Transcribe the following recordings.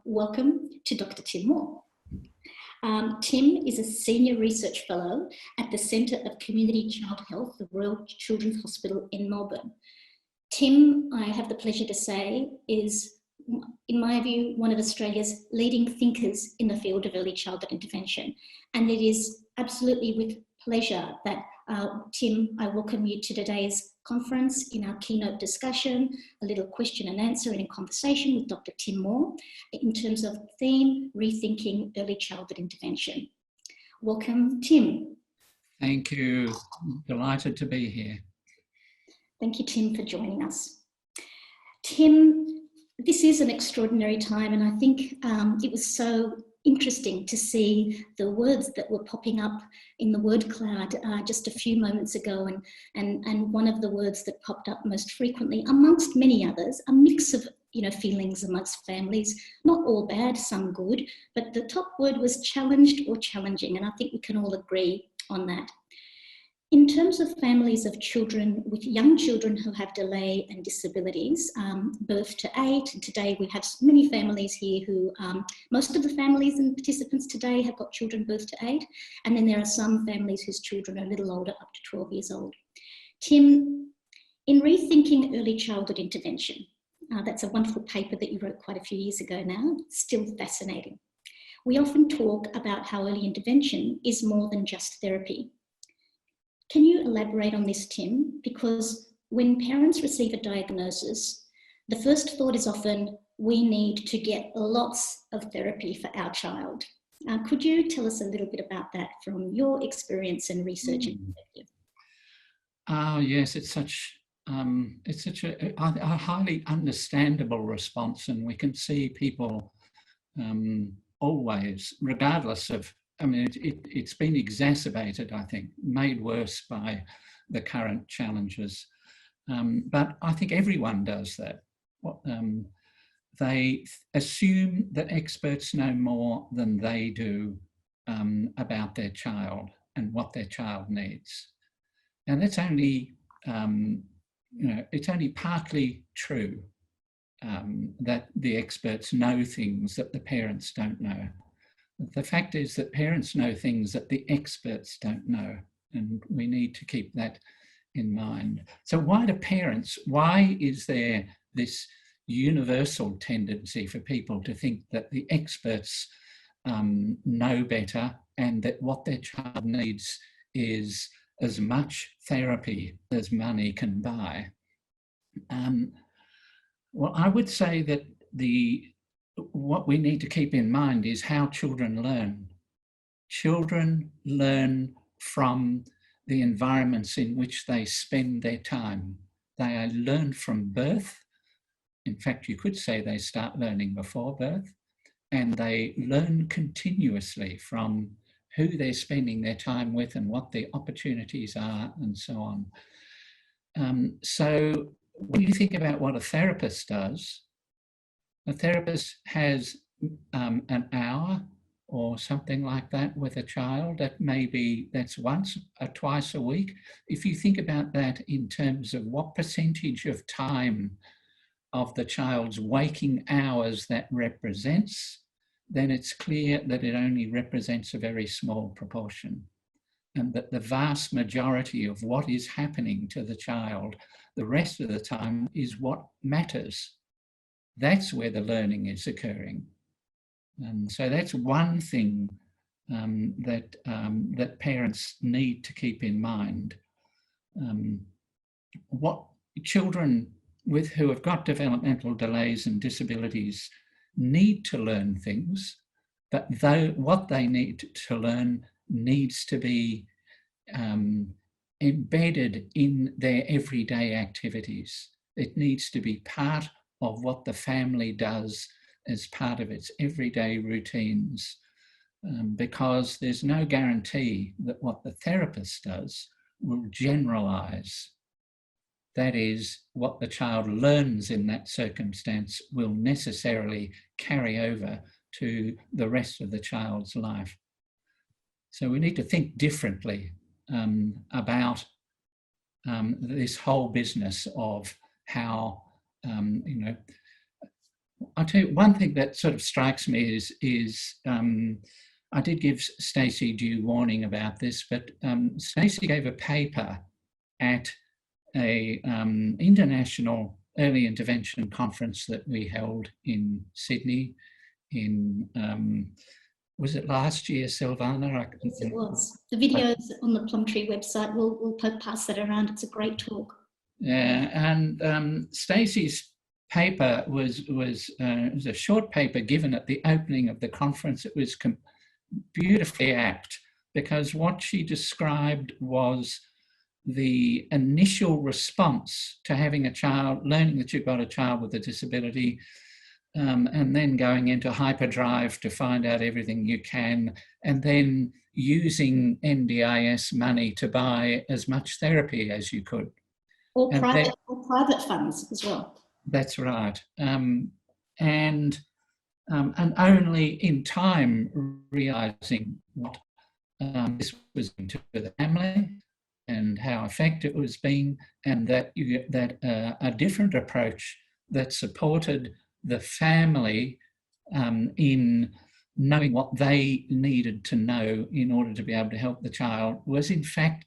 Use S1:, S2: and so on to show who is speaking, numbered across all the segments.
S1: welcome to Dr. Tim Moore. Tim is a Senior Research Fellow at the Centre of Community Child Health, the Royal Children's Hospital in Melbourne. Tim, I have the pleasure to say, is, in my view, one of Australia's leading thinkers in the field of early childhood intervention. And it is absolutely with pleasure that, Tim, I welcome you to today's conference in our keynote discussion, a little question and answer and a conversation with Dr. Tim Moore in terms of theme, Rethinking Early Childhood Intervention. Welcome, Tim.
S2: Thank you. Delighted to be here.
S1: Thank you, Tim, for joining us. Tim, this is an extraordinary time, and I think it was so interesting to see the words that were popping up in the word cloud just a few moments ago, and one of the words that popped up most frequently, amongst many others, a mix of feelings amongst families, not all bad, some good, but the top word was challenged or challenging, and I think we can all agree on that. In terms of families of children, with young children who have delay and disabilities, birth to 8, and today we have many families here who, most of the families and participants today have got children birth to 8, and then there are some families whose children are a little older, up to 12 years old. Tim, in Rethinking Early Childhood Intervention, that's a wonderful paper that you wrote quite a few years ago now, still fascinating. We often talk about how early intervention is more than just therapy. Can you elaborate on this, Tim? Because when parents receive a diagnosis, the first thought is often, we need to get lots of therapy for our child. Could you tell us a little bit about that from your experience and research and perspective?
S2: Yes, it's such a highly understandable response, and we can see people always, regardless of, it's been exacerbated, I think, made worse by the current challenges. But I think everyone does that. They assume that experts know more than they do about their child and what their child needs. And that's only, it's only partly true that the experts know things that the parents don't know. The fact is that parents know things that the experts don't know, and we need to keep that in mind. So why is there this universal tendency for people to think that the experts know better and that what their child needs is as much therapy as money can buy? Well, I would say that what we need to keep in mind is how children learn. Children learn from the environments in which they spend their time. They learn from birth. In fact, you could say they start learning before birth, and they learn continuously from who they're spending their time with and what the opportunities are and so on. So when you think about what a therapist does, a therapist has an hour or something like that with a child. That's once or twice a week. If you think about that in terms of what percentage of time of the child's waking hours that represents, then it's clear that it only represents a very small proportion, and that the vast majority of what is happening to the child the rest of the time is what matters. That's where the learning is occurring. And so that's one thing that parents need to keep in mind. What children who have got developmental delays and disabilities need to learn things, but what they need to learn needs to be embedded in their everyday activities. It needs to be part of what the family does as part of its everyday routines, because there's no guarantee that what the therapist does will generalise. That is, what the child learns in that circumstance will necessarily carry over to the rest of the child's life. So we need to think differently about this whole business of how I'll tell you one thing that sort of strikes me is I did give Stacey due warning about this, but Stacey gave a paper at a international early intervention conference that we held in Sydney in, was it last year, Sylvana?
S1: Yes, it was. The videos on the Plumtree website, we'll pass that around. It's a great talk.
S2: Yeah, and Stacey's paper was a short paper given at the opening of the conference. It was beautifully apt, because what she described was the initial response to having a child, learning that you've got a child with a disability, and then going into hyperdrive to find out everything you can, and then using NDIS money to buy as much therapy as you could.
S1: Or private funds as well.
S2: That's right. And only in time realising what this was doing to the family and how effective it was being, and that a different approach that supported the family in knowing what they needed to know in order to be able to help the child was in fact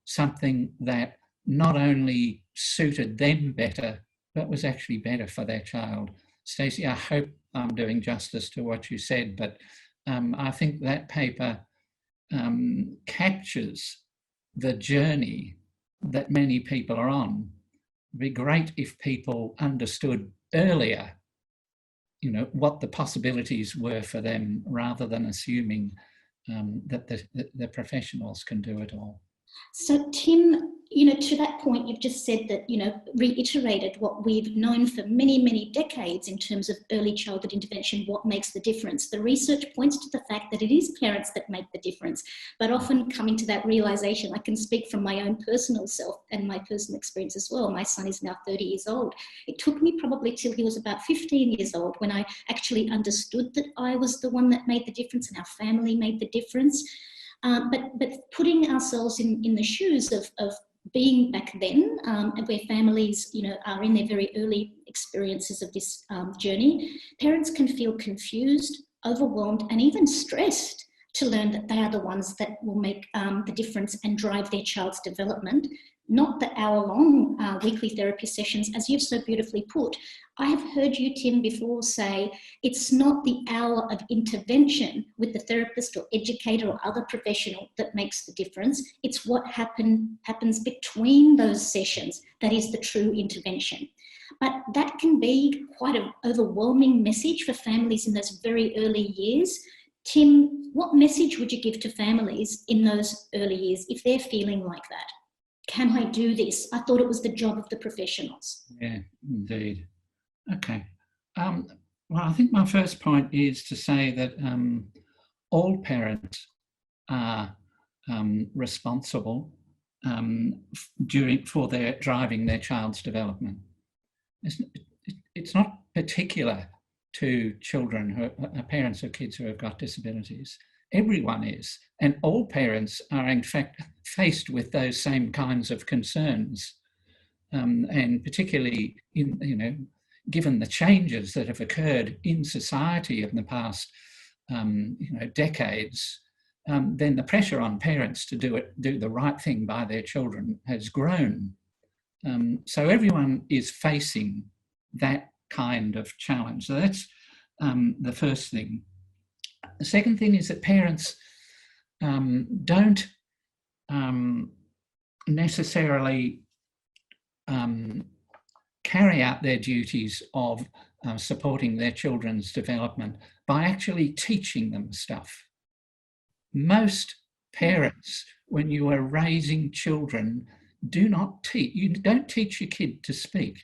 S2: something that not only suited them better, but was actually better for their child. Stacey, I hope I'm doing justice to what you said, but I think that paper captures the journey that many people are on. It'd be great if people understood earlier, you know, what the possibilities were for them, rather than assuming that the professionals can do it all.
S1: So Tim, you know, to that point, you've just said that, you know, reiterated what we've known for many, many decades in terms of early childhood intervention, what makes the difference. The research points to the fact that it is parents that make the difference, but often coming to that realization, I can speak from my own personal self and my personal experience as well. My son is now 30 years old. It took me probably till he was about 15 years old when I actually understood that I was the one that made the difference and our family made the difference. But putting ourselves in the shoes of being back then, where families, you know, are in their very early experiences of this journey, parents can feel confused, overwhelmed, and even stressed to learn that they are the ones that will make the difference and drive their child's development, not the hour-long weekly therapy sessions, as you've so beautifully put. I have heard you, Tim, before say it's not the hour of intervention with the therapist or educator or other professional that makes the difference. It's what happens between those sessions that is the true intervention. But that can be quite an overwhelming message for families in those very early years. Tim, what message would you give to families in those early years if they're feeling like that? Can I do this? I thought it was the job of the professionals.
S2: Yeah, indeed. Okay. Well, I think my first point is to say that all parents are responsible for their driving their child's development. It's not particular to children who are parents of kids who have got disabilities. Everyone is, and all parents are in fact faced with those same kinds of concerns, and particularly in, you know, given the changes that have occurred in society in the past, you know, decades, then the pressure on parents to do the right thing by their children has grown. So everyone is facing that kind of challenge. So that's the first thing. The second thing is that parents don't necessarily carry out their duties of supporting their children's development by actually teaching them stuff. Most parents, when you are raising children, do not teach. You don't teach your kid to speak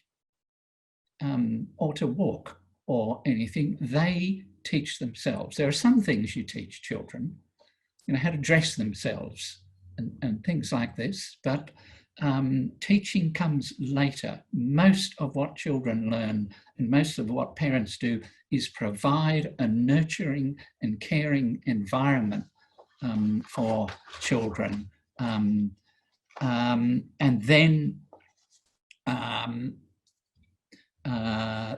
S2: or to walk or anything. They teach themselves. There are some things you teach children, you know, how to dress themselves and things like this, but teaching comes later. Most of what children learn and most of what parents do is provide a nurturing and caring environment for children. And then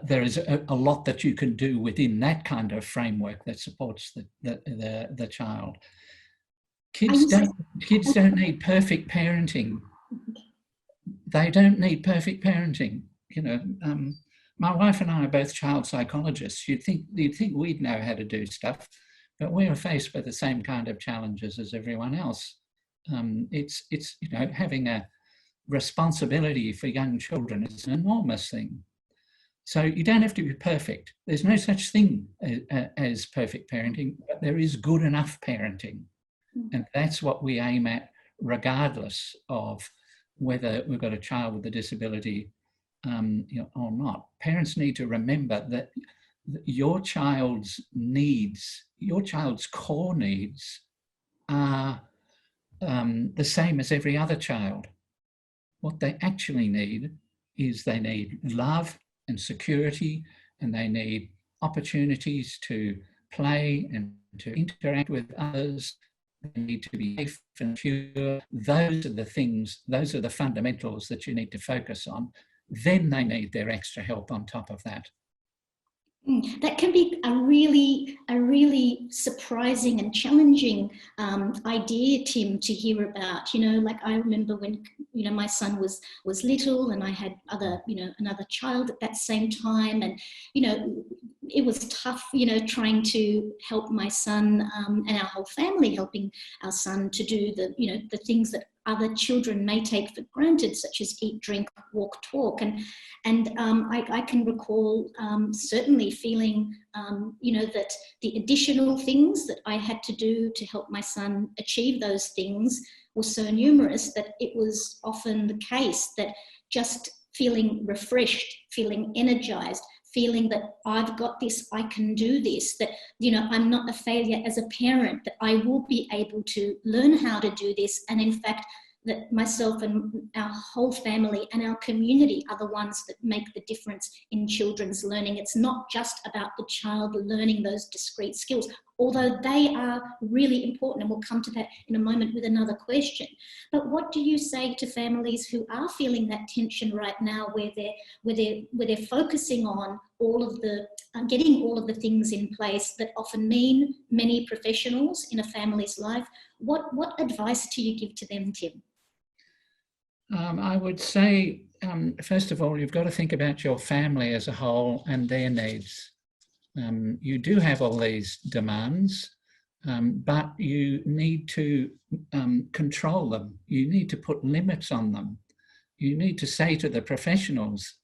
S2: there is a lot that you can do within that kind of framework that supports the child. Kids don't need perfect parenting. They don't need perfect parenting. You know, my wife and I are both child psychologists. You'd think we'd know how to do stuff, but we are faced with the same kind of challenges as everyone else. It's you know, having a responsibility for young children is an enormous thing. So you don't have to be perfect. There's no such thing as perfect parenting, but there is good enough parenting. And that's what we aim at, regardless of whether we've got a child with a disability you know, or not. Parents need to remember that your child's needs, your child's core needs are the same as every other child. What they actually need is they need love and security, and they need opportunities to play and to interact with others. They need to be safe and secure. Those are the things, those are the fundamentals that you need to focus on. Then they need their extra help on top of that.
S1: That can be a really surprising and challenging idea, Tim, to hear about. You know, like I remember when, you know, my son was little, and I had another child at that same time, and you know, it was tough, you know, trying to help my son and our whole family, helping our son to do the things that other children may take for granted, such as eat, drink, walk, talk. And I can recall certainly feeling, you know, that the additional things that I had to do to help my son achieve those things were so numerous that it was often the case that just feeling refreshed, feeling energized, feeling that I've got this, I can do this, that, you know, I'm not a failure as a parent, that I will be able to learn how to do this. And in fact, that myself and our whole family and our community are the ones that make the difference in children's learning. It's not just about the child learning those discrete skills, although they are really important, and we'll come to that in a moment with another question. But what do you say to families who are feeling that tension right now, where they're focusing on all of the getting all of the things in place that often mean many professionals in a family's life? What advice do you give to them, Tim?
S2: I would say, first of all, you've got to think about your family as a whole and their needs. You do have all these demands, but you need to control them. You need to put limits on them. You need to say to the professionals,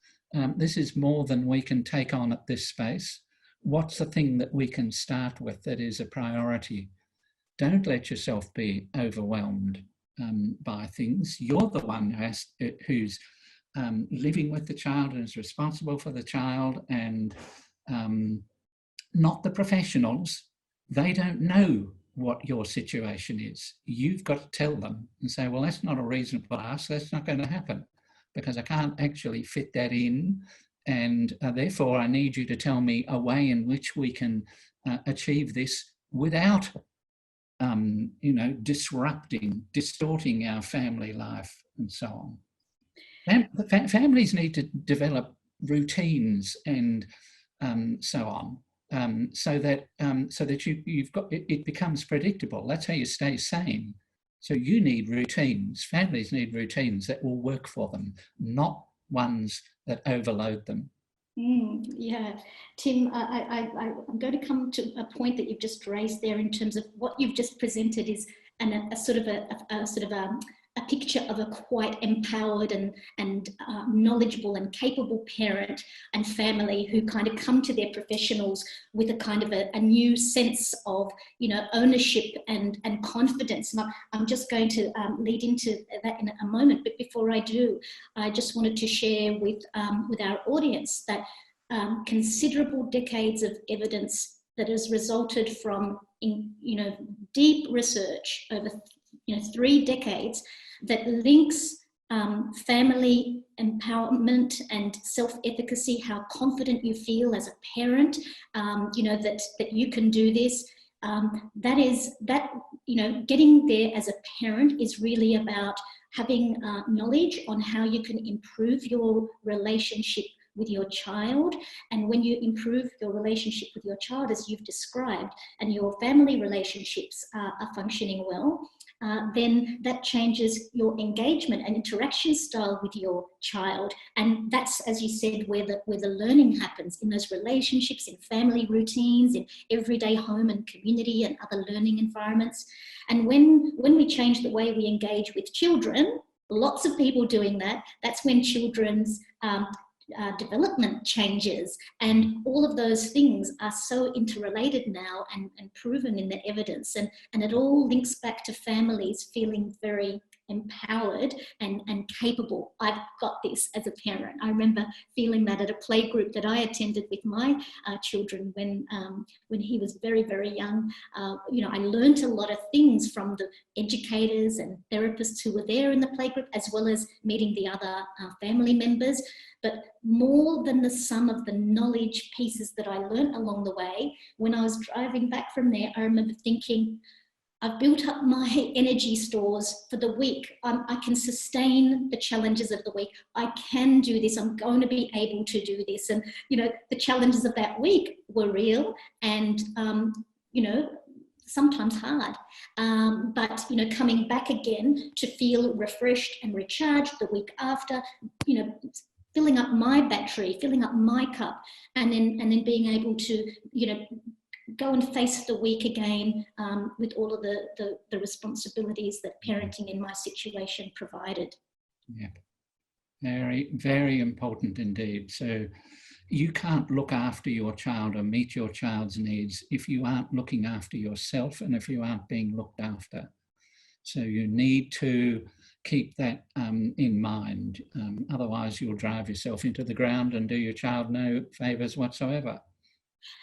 S2: this is more than we can take on at this space. What's the thing that we can start with that is a priority? Don't let yourself be overwhelmed by things. You're the one who's living with the child and is responsible for the child, and not the professionals. They don't know what your situation is. You've got to tell them and say, well, that's not a reasonable ask. That's not going to happen because I can't actually fit that in. And therefore, I need you to tell me a way in which we can achieve this without you know, distorting our family life and so on. Families need to develop routines and so on, so that you've got it becomes predictable. That's how you stay sane. So you need routines. Families need routines that will work for them, not ones that overload them.
S1: Yeah, Tim, I'm going to come to a point that you've just raised there in terms of what you've just presented is a sort of a picture of a quite empowered and knowledgeable and capable parent and family who kind of come to their professionals with a kind of a new sense of, you know, ownership and confidence. And I'm just going to lead into that in a moment. But before I do, I just wanted to share with our audience that considerable decades of evidence that has resulted from, you know, deep research over, you know, 3 decades that links family empowerment and self-efficacy, how confident you feel as a parent, you know, that you can do this. That, you know, getting there as a parent is really about having knowledge on how you can improve your relationship with your child. And when you improve your relationship with your child, as you've described, and your family relationships are functioning well, then that changes your engagement and interaction style with your child. And that's, as you said, where the learning happens, in those relationships, in family routines, in everyday home and community and other learning environments. And when we change the way we engage with children, lots of people doing that, that's when children's development changes. And all of those things are so interrelated now and proven in the evidence. And it all links back to families feeling very empowered and capable. I've got this as a parent. I remember feeling that at a play group that I attended with my children when he was very, very young. You know, I learned a lot of things from the educators and therapists who were there in the play group, as well as meeting the other family members. But more than the sum of the knowledge pieces that I learned along the way, when I was driving back from there, I remember thinking, I've built up my energy stores for the week. I can sustain the challenges of the week. I can do this. I'm going to be able to do this. And, you know, the challenges of that week were real and, you know, sometimes hard. But, you know, coming back again to feel refreshed and recharged the week after, you know, filling up my battery, filling up my cup, and then being able to, you know, go and face the week again with all of the responsibilities that parenting in my situation provided.
S2: Yeah, very, very important indeed. So you can't look after your child or meet your child's needs if you aren't looking after yourself and if you aren't being looked after. So you need to keep that in mind. Otherwise, you'll drive yourself into the ground and do your child no favours whatsoever.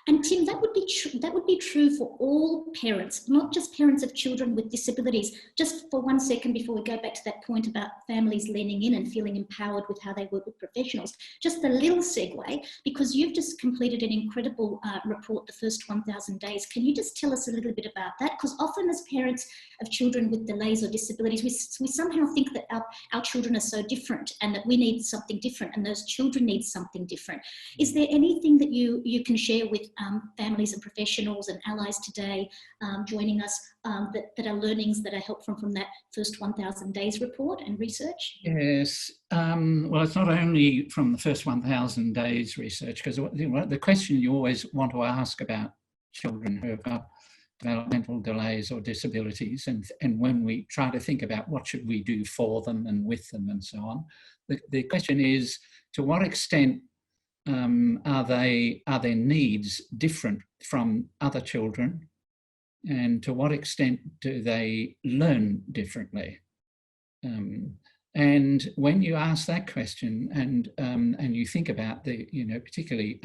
S1: And Tim, that would be true for all parents, not just parents of children with disabilities. Just for 1 second before we go back to that point about families leaning in and feeling empowered with how they work with professionals, just a little segue, because you've just completed an incredible report, The First 1,000 Days. Can you just tell us a little bit about that? Because often as parents of children with delays or disabilities, we somehow think that our children are so different and that we need something different and those children need something different. Is there anything that you can share with families and professionals and allies today joining us that are learnings that are helped from that First 1,000 Days report and research?
S2: Yes, well, it's not only from the First 1,000 Days research, because the question you always want to ask about children who have got developmental delays or disabilities, and when we try to think about what should we do for them and with them and so on, the question is, to what extent are their needs different from other children, and to what extent do they learn differently? And when you ask that question and you think about particularly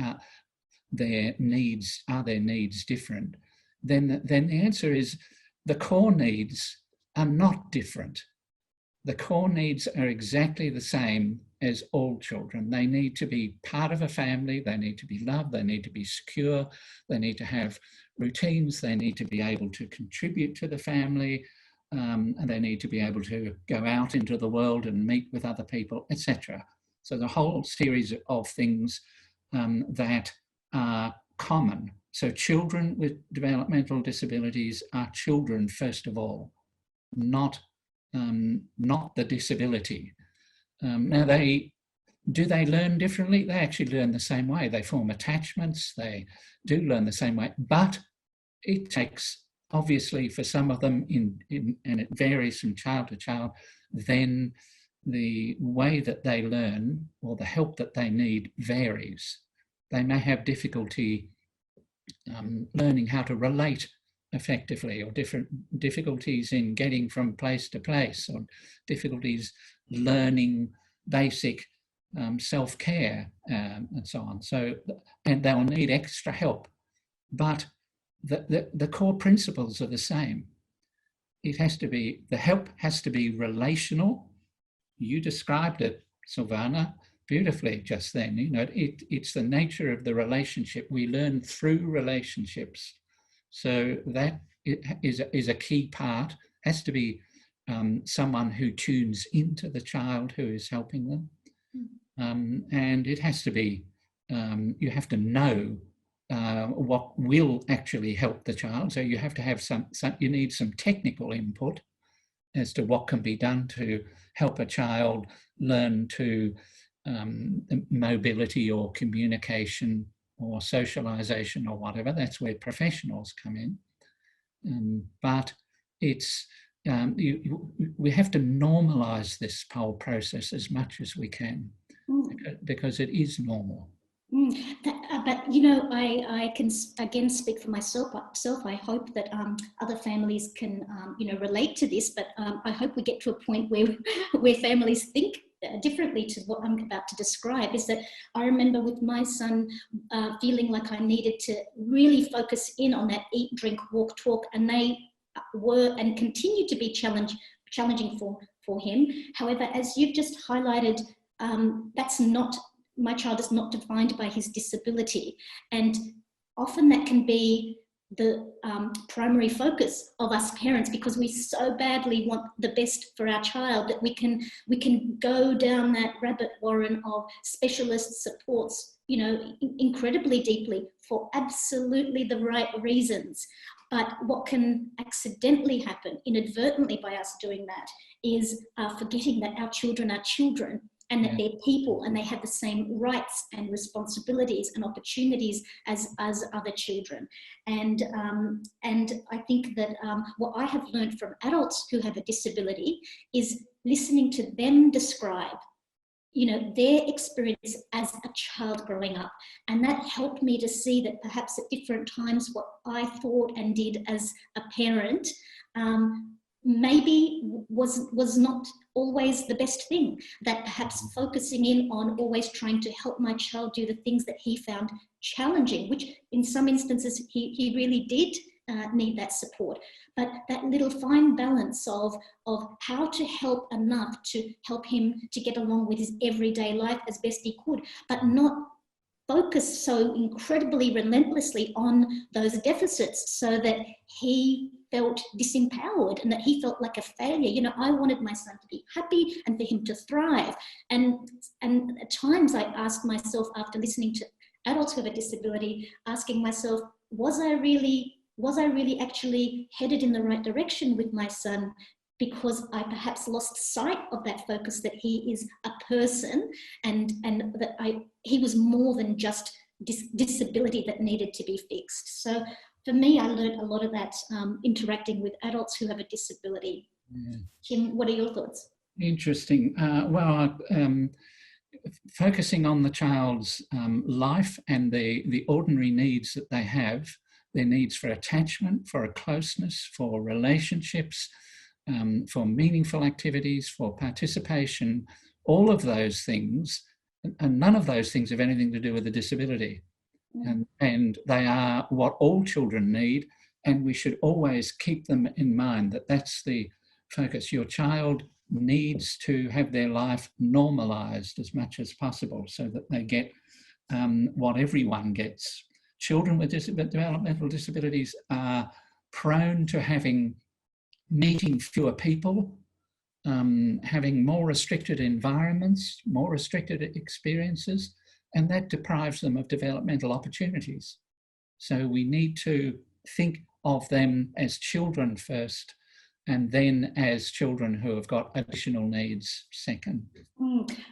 S2: their needs, are their needs different? Then the answer is the core needs are not different. The core needs are exactly the same as all children. They need to be part of a family, they need to be loved, they need to be secure, they need to have routines, they need to be able to contribute to the family, and they need to be able to go out into the world and meet with other people, etc. So the whole series of things that are common. So children with developmental disabilities are children, first of all, not the disability. Now, do they learn differently? They actually learn the same way. They form attachments, they do learn the same way, but it takes, obviously, for some of them, and it varies from child to child, then the way that they learn or the help that they need varies. They may have difficulty learning how to relate effectively, or difficulties in getting from place to place, or difficulties learning basic self-care and so on. So, and they'll need extra help, but the core principles are the same. It has to be, the help has to be relational. You described it, Sylvana, beautifully just then. You know, it's the nature of the relationship. We learn through relationships. So that is a key part. Has to be someone who tunes into the child who is helping them. and it has to be, you have to know what will actually help the child. So you have to have you need some technical input as to what can be done to help a child learn to mobility or communication or socialization or whatever. That's where professionals come in. But it's we have to normalize this whole process as much as we can, because it is normal.
S1: But you know, I can again speak for myself. I hope that other families can you know, relate to this. But I hope we get to a point where families think differently to what I'm about to describe. Is that I remember with my son feeling like I needed to really focus in on that eat, drink, walk, talk, and they were and continue to be challenging for him. However, as you've just highlighted, that's not. My child is not defined by his disability. And often that can be the primary focus of us parents, because we so badly want the best for our child that we can go down that rabbit warren of specialist supports, you know, incredibly deeply for absolutely the right reasons. But what can accidentally happen inadvertently by us doing that is forgetting that our children are children, and that they're people and they have the same rights and responsibilities and opportunities as other children. And I think that what I have learned from adults who have a disability is listening to them describe, you know, their experience as a child growing up. And that helped me to see that perhaps at different times what I thought and did as a parent maybe was not always the best thing, that perhaps focusing in on always trying to help my child do the things that he found challenging, which in some instances he really did need that support. But that little fine balance of how to help enough to help him to get along with his everyday life as best he could, but not focus so incredibly relentlessly on those deficits so that he felt disempowered and that he felt like a failure. You know, I wanted my son to be happy and for him to thrive. And at times I asked myself, after listening to adults who have a disability, asking myself, was I really actually headed in the right direction with my son? Because I perhaps lost sight of that focus that he is a person, and that he was more than just disability that needed to be fixed. So for me, I learned a lot of that interacting with adults who have a disability. Tim, what are your thoughts?
S2: Interesting. Focusing on the child's life and the ordinary needs that they have, their needs for attachment, for a closeness, for relationships, for meaningful activities, for participation, all of those things, and none of those things have anything to do with a disability. And they are what all children need, and we should always keep them in mind, that that's the focus. Your child needs to have their life normalised as much as possible so that they get what everyone gets. Children with developmental disabilities are prone to meeting fewer people, having more restricted environments, more restricted experiences, and that deprives them of developmental opportunities. So we need to think of them as children first, and then as children who have got additional needs second.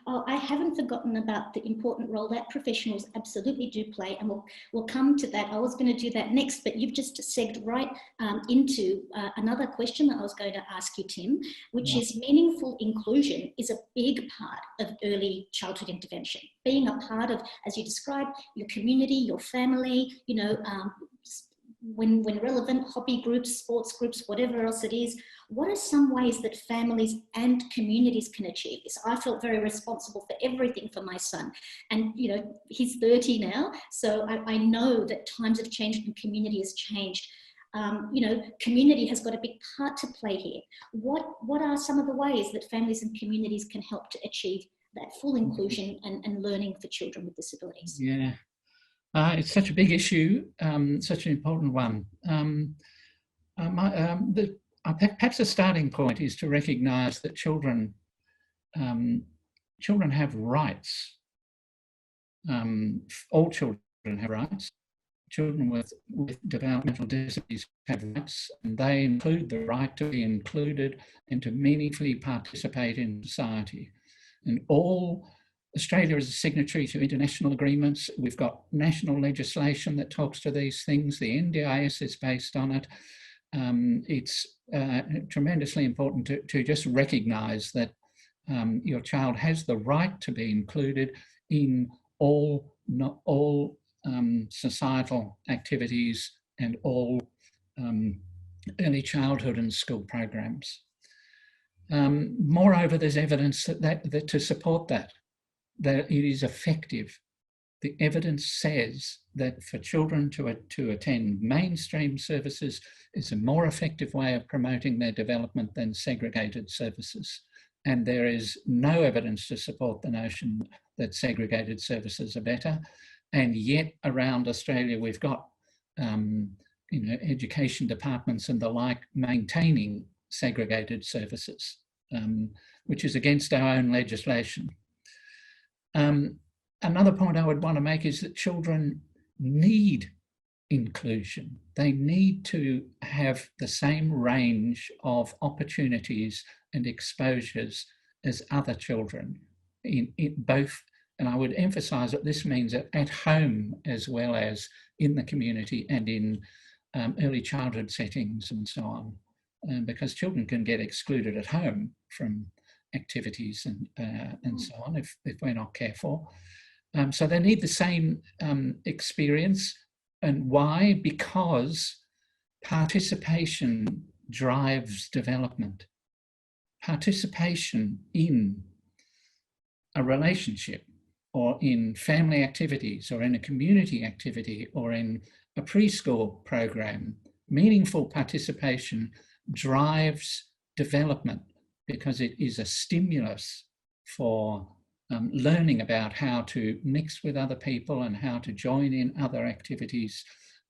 S1: Oh, I haven't forgotten about the important role that professionals absolutely do play, and we'll come to that. I was going to do that next, but you've just segued right into another question that I was going to ask you, Tim, which is meaningful inclusion is a big part of early childhood intervention. Being a part of, as you described, your community, your family, you know, when relevant, hobby groups, sports groups, whatever else it is. What are some ways that families and communities can achieve this? I felt very responsible for everything for my son. And, you know, he's 30 now, so I know that times have changed and community has changed. You know, community has got a big part to play here. What are some of the ways that families and communities can help to achieve that full inclusion and learning for children with disabilities?
S2: Yeah. It's such a big issue, such an important one. Perhaps a starting point is to recognise that children have rights All children have rights. Children with developmental disabilities have rights, and they include the right to be included and to meaningfully participate in society. And Australia is a signatory to international agreements. We've got national legislation that talks to these things. The NDIS is based on it. It's tremendously important to just recognise that your child has the right to be included in all societal activities and all early childhood and school programs. Moreover, there's evidence that to support that it is effective. The evidence says that for children to attend mainstream services is a more effective way of promoting their development than segregated services. And there is no evidence to support the notion that segregated services are better. And yet around Australia, we've got education departments and the like maintaining segregated services, which is against our own legislation. Another point I would want to make is that children need inclusion. They need to have the same range of opportunities and exposures as other children in both. And I would emphasise that this means that at home as well as in the community and in early childhood settings and so on, because children can get excluded at home from activities and so on if we're not careful. So they need the same experience. And why? Because participation drives development. Participation in a relationship or in family activities or in a community activity or in a preschool program, meaningful participation drives development because it is a stimulus for learning about how to mix with other people and how to join in other activities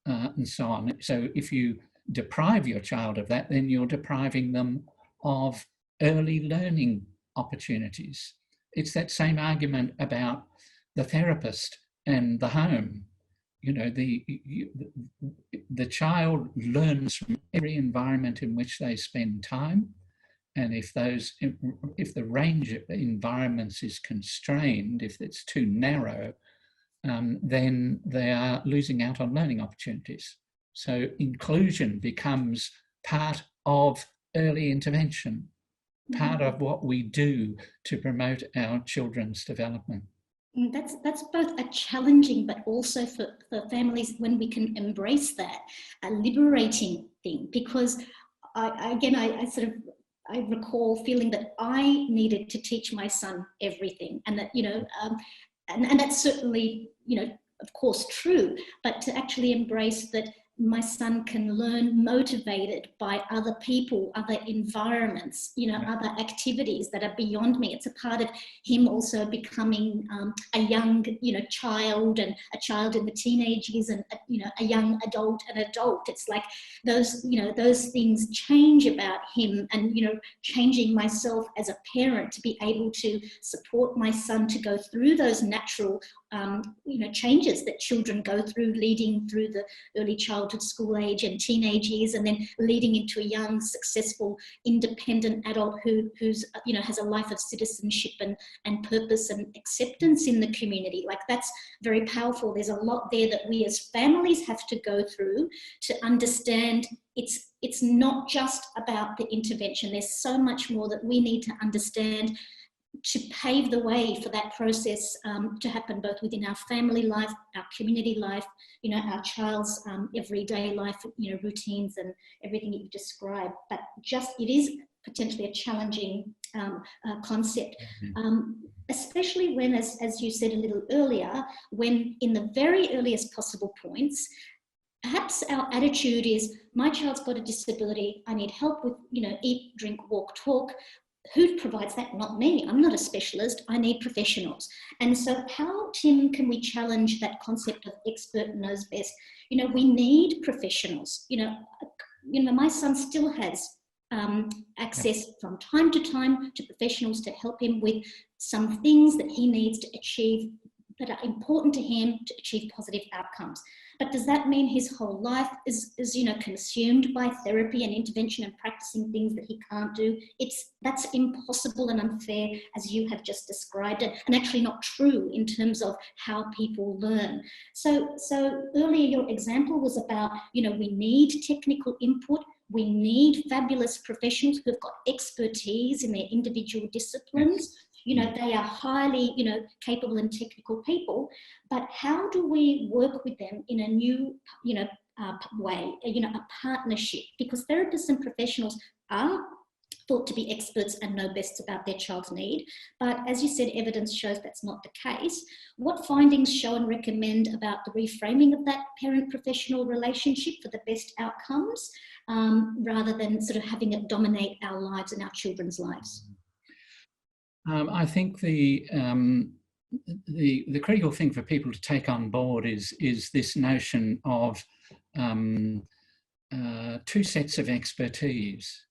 S2: and so on. So if you deprive your child of that, then you're depriving them of early learning opportunities. It's that same argument about the therapist and the home. You know, the child learns from every environment in which they spend time. And if the range of environments is constrained, if it's too narrow, then they are losing out on learning opportunities. So inclusion becomes part of early intervention, part of what we do to promote our children's development.
S1: That's both a challenging, but also for families, when we can embrace that, a liberating thing. Because I recall feeling that I needed to teach my son everything, and that and that's certainly of course true, but to actually embrace that my son can learn motivated by other people, other environments, other activities that are beyond me. It's a part of him also becoming a young, child, and a child in the teenage years, and a young adult, an adult. It's like those things change about him, and changing myself as a parent to be able to support my son to go through those natural changes that children go through, leading through the early childhood, school age and teenage years, and then leading into a young, successful, independent adult who's has a life of citizenship and purpose and acceptance in the community. Like, that's very powerful. There's a lot there that we as families have to go through to understand. It's not just about the intervention. There's so much more that we need to understand to pave the way for that process to happen, both within our family life, our community life, our child's everyday life, routines and everything that you've described. But it is potentially a challenging concept, especially when, as you said a little earlier, when in the very earliest possible points, perhaps our attitude is, my child's got a disability, I need help with, eat, drink, walk, talk. Who provides that? Not me. I'm not a specialist. I need professionals. And so how, Tim, can we challenge that concept of expert knows best? We need professionals. My son still has access from time to time to professionals to help him with some things that he needs to achieve that are important to him to achieve positive outcomes. But does that mean his whole life is consumed by therapy and intervention and practicing things that he can't do? That's impossible and unfair, as you have just described it, and actually not true in terms of how people learn. So earlier your example was about, we need technical input. We need fabulous professionals who've got expertise in their individual disciplines. They are highly, capable and technical people, but how do we work with them in a new, way, a partnership? Because therapists and professionals are thought to be experts and know best about their child's need. But as you said, evidence shows that's not the case. What findings show and recommend about the reframing of that parent-professional relationship for the best outcomes, rather than sort of having it dominate our lives and our children's lives?
S2: I think the critical thing for people to take on board is this notion of two sets of expertise,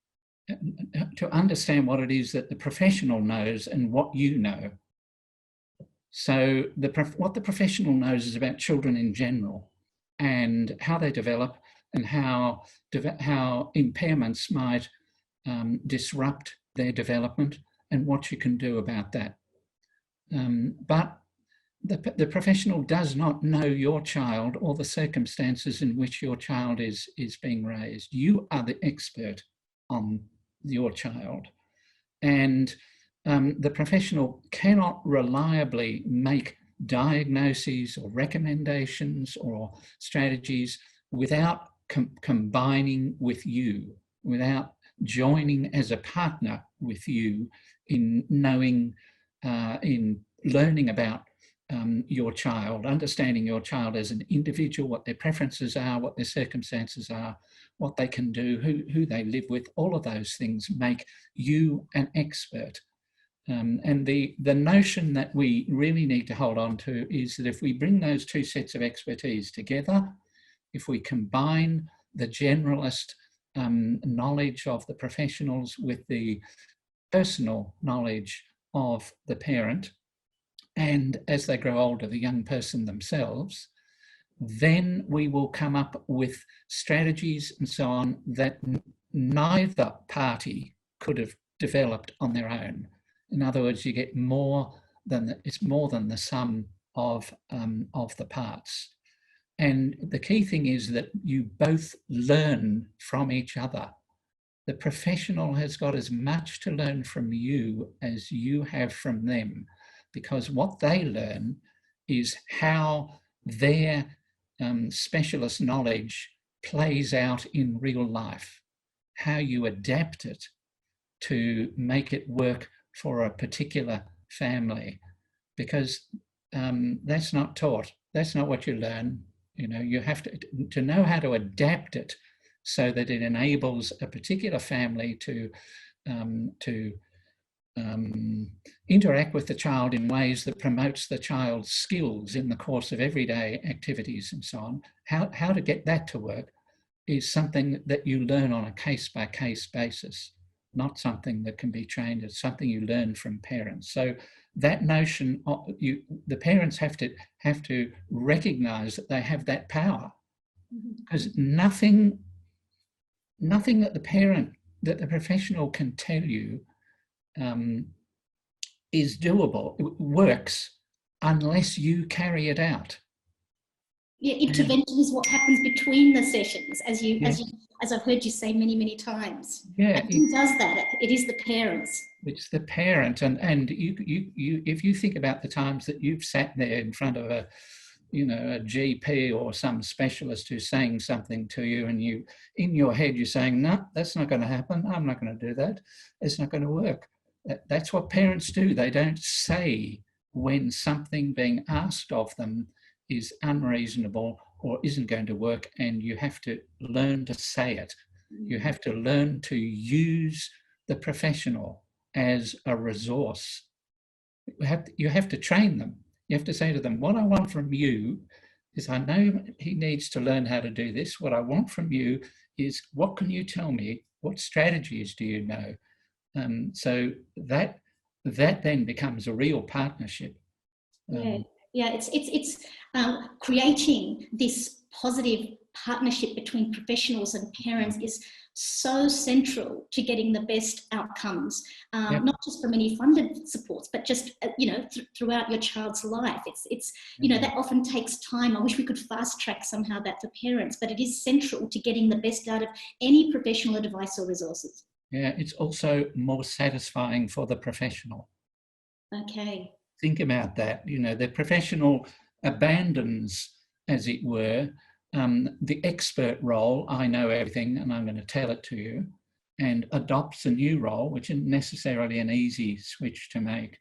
S2: to understand what it is that the professional knows and what you know. So what the professional knows is about children in general and how they develop and how impairments might disrupt their development and what you can do about that. But the professional does not know your child or the circumstances in which your child is being raised. You are the expert on your child. And the professional cannot reliably make diagnoses or recommendations or strategies without combining with you, without joining as a partner with you in knowing, in learning about your child, understanding your child as an individual, what their preferences are, what their circumstances are, what they can do, who they live with. All of those things make you an expert. And the notion that we really need to hold on to is that if we bring those two sets of expertise together, if we combine the generalist knowledge of the professionals with the personal knowledge of the parent, and as they grow older, the young person themselves, then we will come up with strategies and so on that neither party could have developed on their own. In other words, you get it's more than the sum of the parts. And the key thing is that you both learn from each other. The professional has got as much to learn from you as you have from them, because what they learn is how their specialist knowledge plays out in real life, how you adapt it to make it work for a particular family, because that's not taught. That's not what you learn. You have to know how to adapt it so that it enables a particular family to interact with the child in ways that promotes the child's skills in the course of everyday activities and so on. How to get that to work is something that you learn on a case-by-case basis, not something that can be trained. It's something you learn from parents. So that notion of the parents have to recognize that they have that power, because nothing that the professional can tell you is doable, it works, unless you carry it out.
S1: Yeah, intervention is what happens between the sessions, as I've heard you say many times.
S2: Yeah,
S1: and who does that? It is the parents.
S2: It's the parent, and you if you think about the times that you've sat there in front of a GP or some specialist who's saying something to you, and you in your head you're saying, no, that's not going to happen. I'm not going to do that. It's not going to work. That's what parents do. They don't say when something being asked of them is unreasonable or isn't going to work, and you have to learn to say it. You have to learn to use the professional as a resource. You have to train them. You have to say to them, what I want from you is, I know he needs to learn how to do this. What I want from you is, what can you tell me? What strategies do you know? So that then becomes a real partnership.
S1: Yeah, Yeah, it's creating this positive partnership between professionals and parents is so central to getting the best outcomes, not just from any funded supports, but just throughout your child's life. It's that often takes time. I wish we could fast track somehow that for parents, but it is central to getting the best out of any professional advice or resources.
S2: Yeah, it's also more satisfying for the professional.
S1: Okay.
S2: Think about that. The professional abandons, as it were, the expert role, I know everything and I'm going to tell it to you, and adopts a new role, which isn't necessarily an easy switch to make.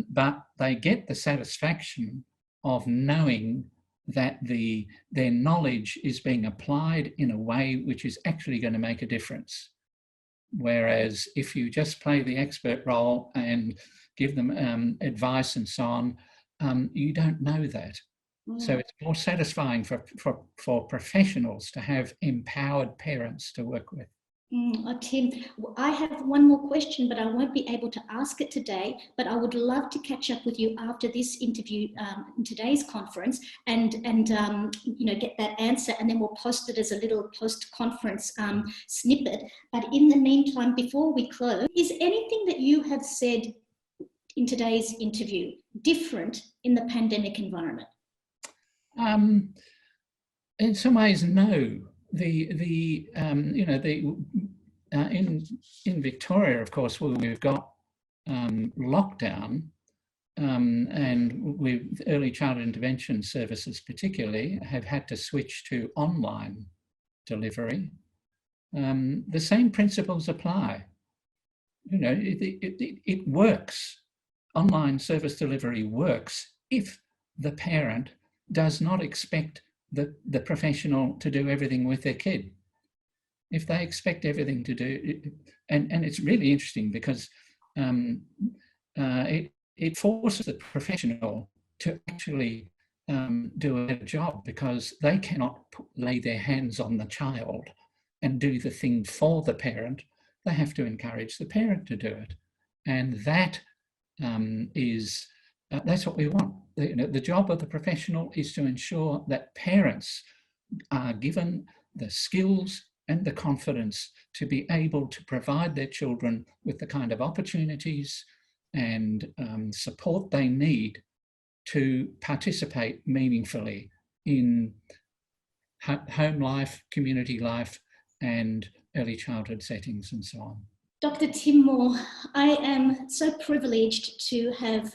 S2: But they get the satisfaction of knowing that their knowledge is being applied in a way which is actually going to make a difference. Whereas if you just play the expert role and give them advice and so on, you don't know that. So it's more satisfying for professionals to have empowered parents to work with.
S1: Tim, I have one more question, but I won't be able to ask it today, but I would love to catch up with you after this interview in today's conference and get that answer, and then we'll post it as a little post-conference snippet. But in the meantime, before we close, is anything that you have said in today's interview different in the pandemic environment?
S2: In some ways, no. In Victoria, of course, we've got lockdown, and with early childhood intervention services particularly have had to switch to online delivery. The same principles apply. It works. Online service delivery works if the parent does not expect the professional to do everything with their kid. If they expect everything to do, and it's really interesting because it forces the professional to actually do a better job, because they cannot lay their hands on the child and do the thing for the parent. They have to encourage the parent to do it. And that that's what we want. The job of the professional is to ensure that parents are given the skills and the confidence to be able to provide their children with the kind of opportunities and support they need to participate meaningfully in home life, community life, and early childhood settings and so on.
S1: Dr. Tim Moore, I am so privileged to have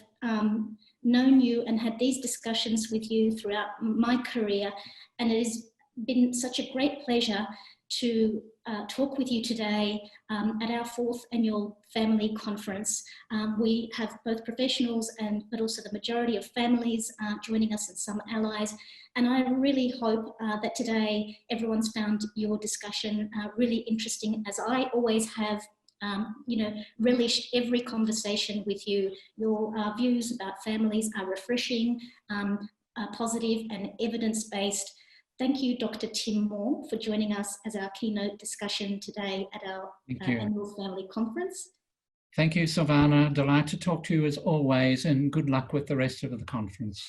S1: known you and had these discussions with you throughout my career, and it has been such a great pleasure to talk with you today at our 4th annual family conference. We have both professionals but also the majority of families joining us and some allies. And I really hope that today everyone's found your discussion really interesting, as I always have. Relished every conversation with you. Your views about families are refreshing, positive and evidence-based. Thank you, Dr. Tim Moore, for joining us as our keynote discussion today at our annual family conference.
S2: Thank you, Sylvana. Delighted to talk to you as always, and good luck with the rest of the conference.